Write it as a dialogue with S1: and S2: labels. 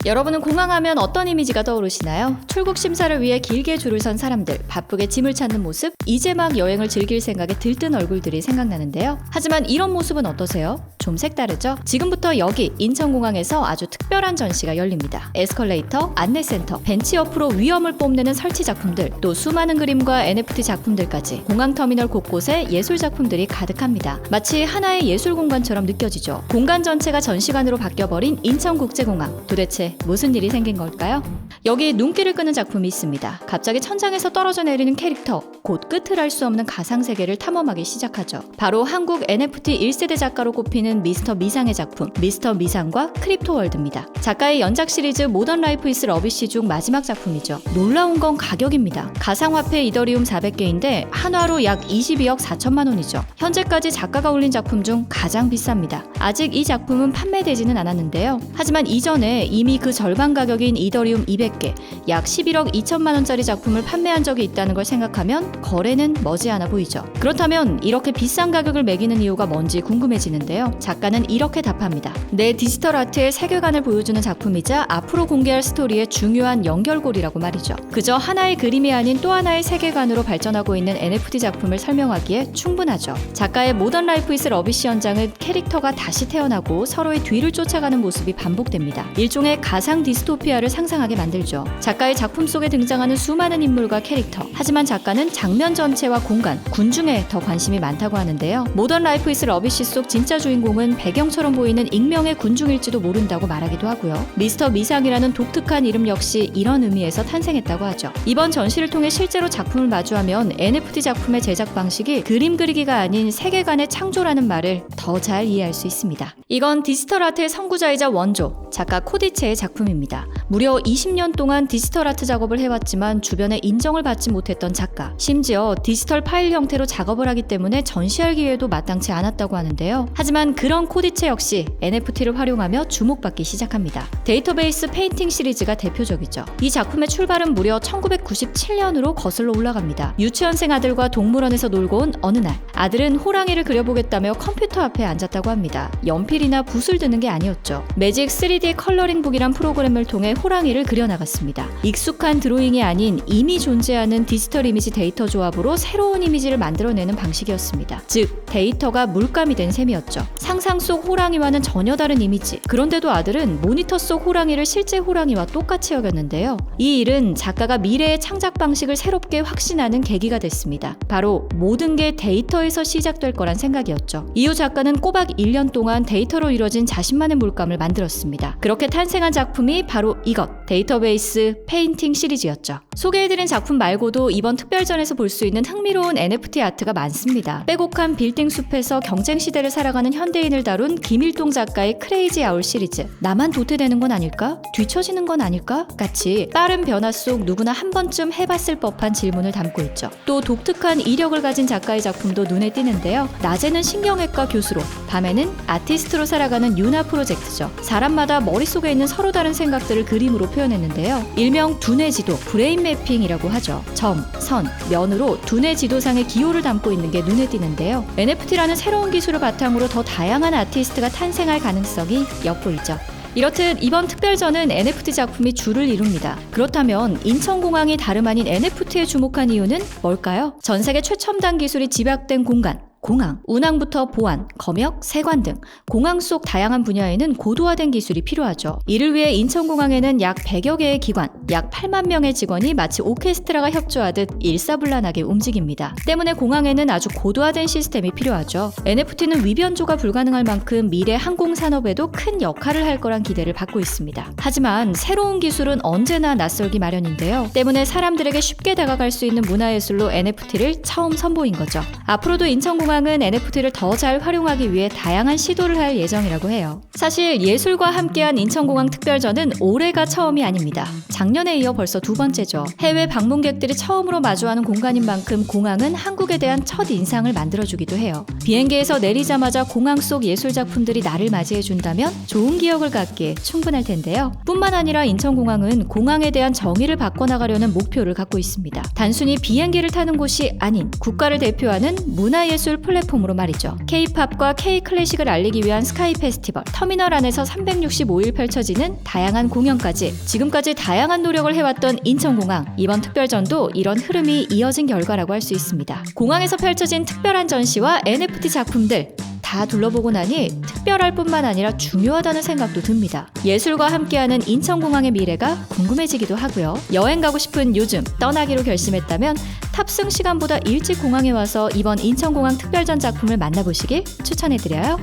S1: 여러분은 공항하면 어떤 이미지가 떠오르시나요? 출국 심사를 위해 길게 줄을 선 사람들, 바쁘게 짐을 찾는 모습, 이제 막 여행을 즐길 생각에 들뜬 얼굴들이 생각나는데요. 하지만 이런 모습은 어떠세요? 좀 색다르죠? 지금부터 여기 인천공항에서 아주 특별한 전시가 열립니다. 에스컬레이터, 안내센터, 벤치 옆으로 위험을 뽐내는 설치 작품들, 또 수많은 그림과 NFT 작품들까지 공항터미널 곳곳에 예술 작품들이 가득합니다. 마치 하나의 예술 공간처럼 느껴지죠. 공간 전체가 전시관으로 바뀌어버린 인천국제공항. 도대체 무슨 일이 생긴 걸까요? 여기 눈길을 끄는 작품이 있습니다. 갑자기 천장에서 떨어져 내리는 캐릭터, 곧 끝을 알 수 없는 가상세계를 탐험하기 시작하죠. 바로 한국 NFT 1세대 작가로 꼽히는 미스터 미상의 작품, 미스터 미상과 크립토월드입니다. 작가의 연작 시리즈 모던 라이프 이즈 러비쉬 중 마지막 작품이죠. 놀라운 건 가격입니다. 가상화폐 이더리움 400개인데 한화로 약 22억 4천만 원이죠. 현재까지 작가가 올린 작품 중 가장 비쌉니다. 아직 이 작품은 판매되지는 않았는데요. 하지만 이전에 이미 그 절반 가격인 이더리움 200개, 약 11억 2천만 원짜리 작품을 판매한 적이 있다는 걸 생각하면 거래는 머지않아 보이죠. 그렇다면 이렇게 비싼 가격을 매기는 이유가 뭔지 궁금해지는데요. 작가는 이렇게 답합니다. 내 디지털 아트의 세계관을 보여주는 작품이자 앞으로 공개할 스토리의 중요한 연결고리라고 말이죠. 그저 하나의 그림이 아닌 또 하나의 세계관으로 발전하고 있는 NFT 작품을 설명하기에 충분하죠. 작가의 모던 라이프 이즈 러비쉬 현장은 캐릭터가 다시 태어나고 서로의 뒤를 쫓아가는 모습이 반복됩니다. 일종의 가상 디스토피아를 상상하게 만들죠. 작가의 작품 속에 등장하는 수많은 인물과 캐릭터. 하지만 작가는 장면 전체와 공간, 군중에 더 관심이 많다고 하는데요. 모던 라이프 이즈 러비쉬 속 진짜 주인공은 배경처럼 보이는 익명의 군중일지도 모른다고 말하기도 하고요. 미스터 미상이라는 독특한 이름 역시 이런 의미에서 탄생했다고 하죠. 이번 전시를 통해 실제로 작품을 마주하면 NFT 작품의 제작 방식이 그림 그리기가 아닌 세계관의 창조라는 말을 더 잘 이해할 수 있습니다. 이건 디지털 아트의 선구자이자 원조, 작가 코디체의 작품입니다. 무려 20년 동안 디지털 아트 작업을 해왔지만 주변에 인정을 받지 못했던 작가, 심지어 디지털 파일 형태로 작업을 하기 때문에 전시할 기회도 마땅치 않았다고 하는데요. 하지만 그런 코디체 역시 NFT를 활용하며 주목받기 시작합니다. 데이터베이스 페인팅 시리즈가 대표적이죠. 이 작품의 출발은 무려 1997년으로 거슬러 올라갑니다. 유치원생 아들과 동물원에서 놀고 온 어느 날, 아들은 호랑이를 그려보겠다며 컴퓨터 앞에 앉았다고 합니다. 연필이나 붓을 드는 게 아니었죠. 매직 3D 컬러링북이란 프로그램을 통해 호랑이를 그려나갔습니다. 익숙한 드로잉이 아닌 이미 존재하는 디지털 이미지 데이터 조합으로 새로운 이미지를 만들어내는 방식이었습니다. 즉, 데이터가 물감이 된 셈이었죠. 상상 속 호랑이와는 전혀 다른 이미지. 그런데도 아들은 모니터 속 호랑이를 실제 호랑이와 똑같이 여겼는데요. 이 일은 작가가 미래의 창작 방식을 새롭게 확신하는 계기가 됐습니다. 바로 모든 게 데이터에서 시작될 거란 생각이었죠. 이후 작가는 꼬박 1년 동안 데이터로 이뤄진 자신만의 물감을 만들었습니다. 그렇게 탄생한 작품이 바로 이것, 데이터베이스 페인팅 시리즈였죠. 소개해드린 작품 말고도 이번 특별전에서 볼 수 있는 흥미로운 NFT 아트가 많습니다. 빼곡한 빌딩 숲에서 경쟁 시대를 살아가는 현대인을 다룬 김일동 작가의 크레이지 아울 시리즈. 나만 도태되는 건 아닐까? 뒤처지는 건 아닐까? 같이 빠른 변화 속 누구나 한 번쯤 해봤을 법한 질문을 담고 있죠. 또 독특한 이력을 가진 작가의 작품도 눈에 띄는데요. 낮에는 신경외과 교수로, 밤에는 아티스트로 살아가는 유나 프로젝트죠. 사람마다 머릿속에 있는 서로 다른 생각들을 그림으로 표현했는데요. 일명 두뇌 지도, 브레인 매핑이라고 하죠. 점, 선, 면으로 두뇌 지도상의 기호를 담고 있는 게 눈에 띄는데요. NFT라는 새로운 기술을 바탕으로 더 다양한 아티스트가 탄생할 가능성이 엿보이죠. 이렇듯 이번 특별전은 NFT 작품이 주를 이룹니다. 그렇다면 인천공항이 다름 아닌 NFT에 주목한 이유는 뭘까요? 전 세계 최첨단 기술이 집약된 공간, 공항, 운항부터 보안, 검역, 세관 등 공항 속 다양한 분야에는 고도화된 기술이 필요하죠. 이를 위해 인천공항에는 약 100여 개의 기관, 약 8만 명의 직원이 마치 오케스트라가 협조하듯 일사불란하게 움직입니다. 때문에 공항에는 아주 고도화된 시스템이 필요하죠. NFT는 위변조가 불가능할 만큼 미래 항공산업에도 큰 역할을 할 거란 기대를 받고 있습니다. 하지만 새로운 기술은 언제나 낯설기 마련인데요. 때문에 사람들에게 쉽게 다가갈 수 있는 문화예술로 NFT를 처음 선보인 거죠. 앞으로도 인천공항은 NFT를 더 잘 활용하기 위해 다양한 시도를 할 예정이라고 해요. 사실 예술과 함께한 인천공항 특별전은 올해가 처음이 아닙니다. 작년에 이어 벌써 두 번째죠. 해외 방문객들이 처음으로 마주하는 공간인 만큼 공항은 한국에 대한 첫 인상을 만들어주기도 해요. 비행기에서 내리자마자 공항 속 예술작품들이 나를 맞이해준다면 좋은 기억을 갖기에 충분할 텐데요. 뿐만 아니라 인천공항은 공항에 대한 정의를 바꿔나가려는 목표를 갖고 있습니다. 단순히 비행기를 타는 곳이 아닌 국가를 대표하는 문화예술 플랫폼으로 말이죠. K-팝과 K-클래식을 알리기 위한 스카이 페스티벌, 터미널 안에서 365일 펼쳐지는 다양한 공연까지 지금까지 다양한 노력을 해왔던 인천공항. 이번 특별전도 이런 흐름이 이어진 결과라고 할 수 있습니다. 공항에서 펼쳐진 특별한 전시와 NFT 작품들 다 둘러보고 나니 특별할 뿐만 아니라 중요하다는 생각도 듭니다. 예술과 함께하는 인천공항의 미래가 궁금해지기도 하고요. 여행 가고 싶은 요즘 떠나기로 결심했다면 탑승 시간보다 일찍 공항에 와서 이번 인천공항 특별전 작품을 만나보시길 추천해드려요.